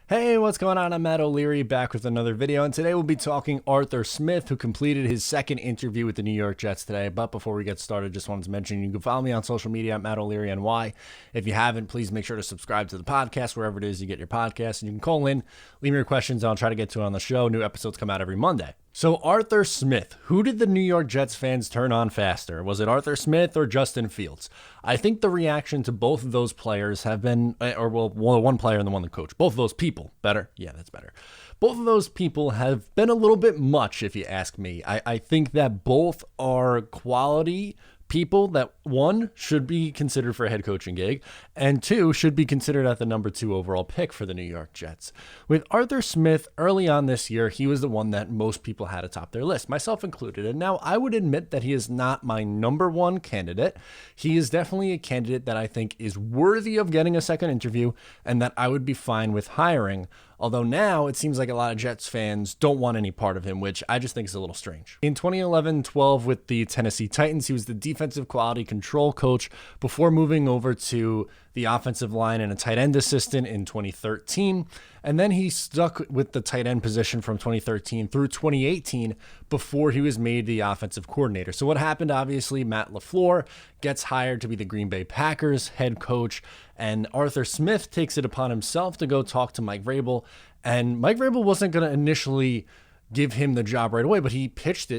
Hey, what's going on? I'm Matt O'Leary back with another video, and today we'll be talking Arthur Smith, who completed his second interview with the New York Jets today. But before we get started, just wanted to mention you can follow me on social media at Matt O'Leary NY. If you haven't, please make sure to subscribe to the podcast wherever it is you get your podcast, and you can call in, leave me your questions, and I'll try to get to it on the show. New episodes come out every Monday. So Arthur Smith, who did the New York Jets fans turn on faster? Was it Arthur Smith or Justin Fields? I think the reaction to both of those players have been, one player and the one the coach, both of those people, better? Yeah, that's better. Both of those people have been a little bit much, if you ask me. I think that both are quality people that, one, should be considered for a head coaching gig, and two, should be considered at the number 2 overall pick for the New York Jets. With Arthur Smith, early on this year, he was the one that most people had atop their list, myself included. And now I would admit that he is not my number 1 candidate. He is definitely a candidate that I think is worthy of getting a second interview and that I would be fine with hiring. Although now it seems like a lot of Jets fans don't want any part of him, which I just think is a little strange. In 2011-12 with the Tennessee Titans, he was the defensive quality control coach before moving over to the offensive line and a tight end assistant in 2013. And then he stuck with the tight end position from 2013 through 2018 before he was made the offensive coordinator. So what happened, obviously, Matt LaFleur gets hired to be the Green Bay Packers head coach, and Arthur Smith takes it upon himself to go talk to Mike Vrabel. And Mike Vrabel wasn't going to initially give him the job right away, but he pitched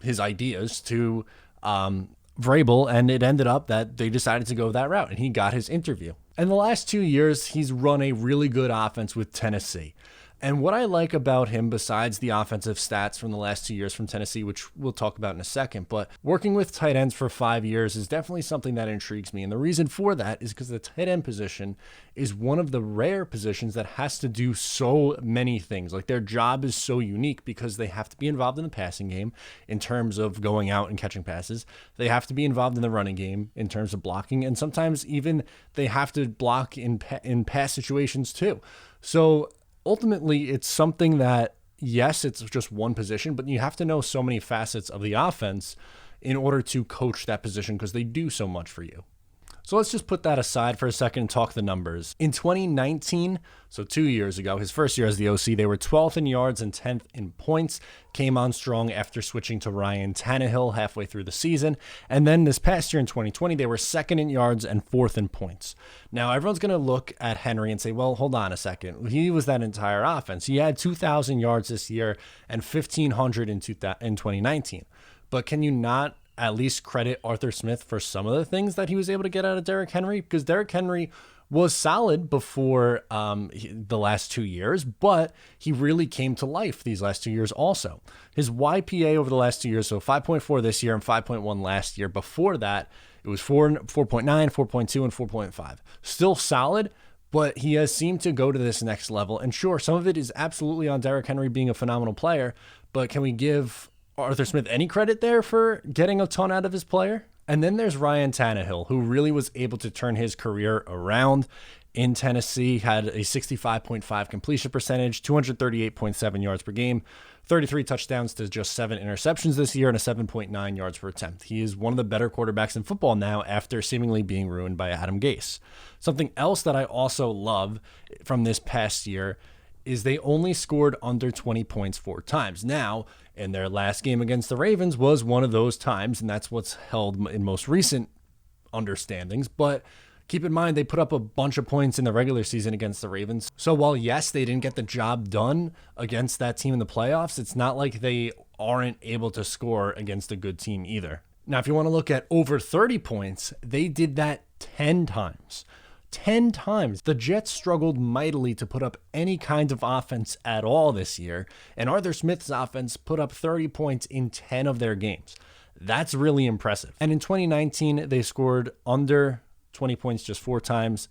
his ideas to Vrabel, and it ended up that they decided to go that route, and he got his interview. In the last 2 years, he's run a really good offense with Tennessee. And what I like about him, besides the offensive stats from the last 2 years from Tennessee, which we'll talk about in a second, but working with tight ends for 5 years is definitely something that intrigues me. And the reason for that is because the tight end position is one of the rare positions that has to do so many things. Like, their job is so unique because they have to be involved in the passing game in terms of going out and catching passes. They have to be involved in the running game in terms of blocking. And sometimes even they have to block in pass situations too. So ultimately, it's something that, yes, it's just one position, but you have to know so many facets of the offense in order to coach that position because they do so much for you. So let's just put that aside for a second and talk the numbers. In 2019, so 2 years ago, his first year as the OC, they were 12th in yards and 10th in points, came on strong after switching to Ryan Tannehill halfway through the season. And then this past year in 2020, they were 2nd in yards and 4th in points. Now, everyone's going to look at Henry and say, well, hold on a second. He was that entire offense. He had 2,000 yards this year and 1,500 in 2019. But can you not at least credit Arthur Smith for some of the things that he was able to get out of Derrick Henry? Because Derrick Henry was solid before the last 2 years, but he really came to life these last 2 years also. His YPA over the last 2 years, so 5.4 this year and 5.1 last year. Before that, it was 4.9, 4.2, and 4.5. Still solid, but he has seemed to go to this next level. And sure, some of it is absolutely on Derrick Henry being a phenomenal player, but can we give Arthur Smith any credit there for getting a ton out of his player? And then there's Ryan Tannehill, who really was able to turn his career around in Tennessee, had a 65.5 completion percentage, 238.7 yards per game, 33 touchdowns to just 7 interceptions this year, and a 7.9 yards per attempt. He is one of the better quarterbacks in football now after seemingly being ruined by Adam Gase. Something else that I also love from this past year is they only scored under 20 points 4 times. Now, in their last game against the Ravens was one of those times, and that's what's held in most recent understandings. But keep in mind, they put up a bunch of points in the regular season against the Ravens. So while, yes, they didn't get the job done against that team in the playoffs, it's not like they aren't able to score against a good team either. Now, if you want to look at over 30 points, they did that 10 times. 10 times. The Jets struggled mightily to put up any kind of offense at all this year, and Arthur Smith's offense put up 30 points in 10 of their games. That's really impressive. And in 2019, they scored under 20 points just 4 times.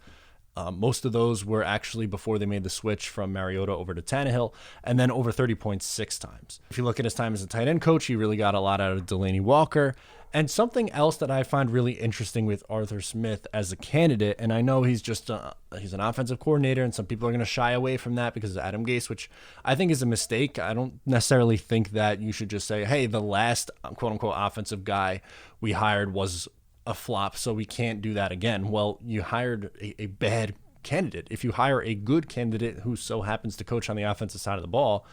Most of those were actually before they made the switch from Mariota over to Tannehill, and then over 30 points 6 times. If you look at his time as a tight end coach, he really got a lot out of Delaney Walker. And something else that I find really interesting with Arthur Smith as a candidate, and I know he's just he's an offensive coordinator, and some people are going to shy away from that because of Adam Gase, which I think is a mistake. I don't necessarily think that you should just say, hey, the last quote-unquote offensive guy we hired was a flop, so we can't do that again. Well, you hired a bad candidate. If you hire a good candidate who so happens to coach on the offensive side of the ball,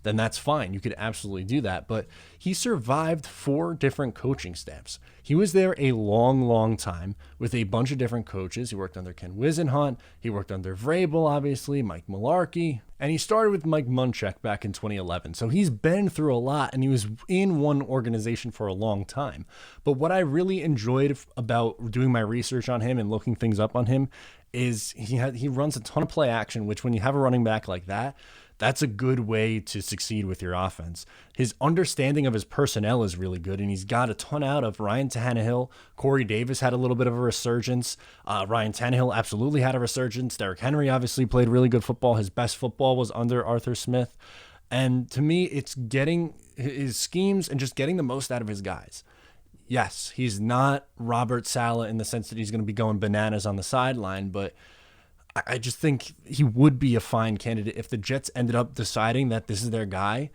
then that's fine. You could absolutely do that. But he survived 4 different coaching staffs. He was there a long, long time with a bunch of different coaches. He worked under Ken Wisenhunt. He worked under Vrabel, obviously, Mike Mularkey. And he started with Mike Munchak back in 2011. So he's been through a lot, and he was in one organization for a long time. But what I really enjoyed about doing my research on him and looking things up on him is he runs a ton of play action, which when you have a running back like that, that's a good way to succeed with your offense. His understanding of his personnel is really good, and he's got a ton out of Ryan Tannehill. Corey Davis had a little bit of a resurgence. Ryan Tannehill absolutely had a resurgence. Derrick Henry obviously played really good football. His best football was under Arthur Smith. And to me, it's getting his schemes and just getting the most out of his guys. Yes, he's not Robert Saleh in the sense that he's going to be going bananas on the sideline, but I just think he would be a fine candidate if the Jets ended up deciding that this is their guy.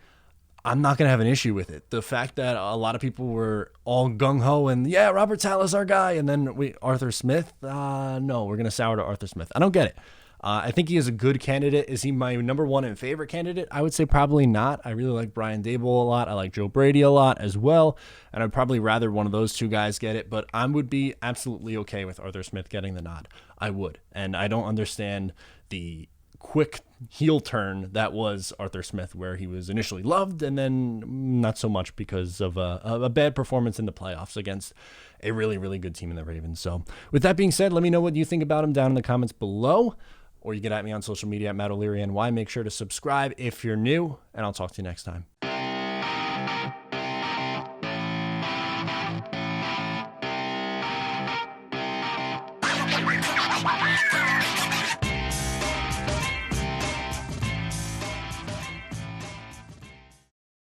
I'm not going to have an issue with it. The fact that a lot of people were all gung-ho and, yeah, Robert Saleh's our guy, and then Arthur Smith, no, we're going to sour to Arthur Smith. I don't get it. I think he is a good candidate. Is he my number 1 and favorite candidate? I would say probably not. I really like Brian Daboll a lot. I like Joe Brady a lot as well. And I'd probably rather one of those 2 guys get it. But I would be absolutely okay with Arthur Smith getting the nod. I would. And I don't understand the quick heel turn that was Arthur Smith, where he was initially loved and then not so much because of a bad performance in the playoffs against a really, really good team in the Ravens. So with that being said, let me know what you think about him down in the comments below. Or you get at me on social media at Matt O'Leary NY. Make sure to subscribe if you're new, and I'll talk to you next time.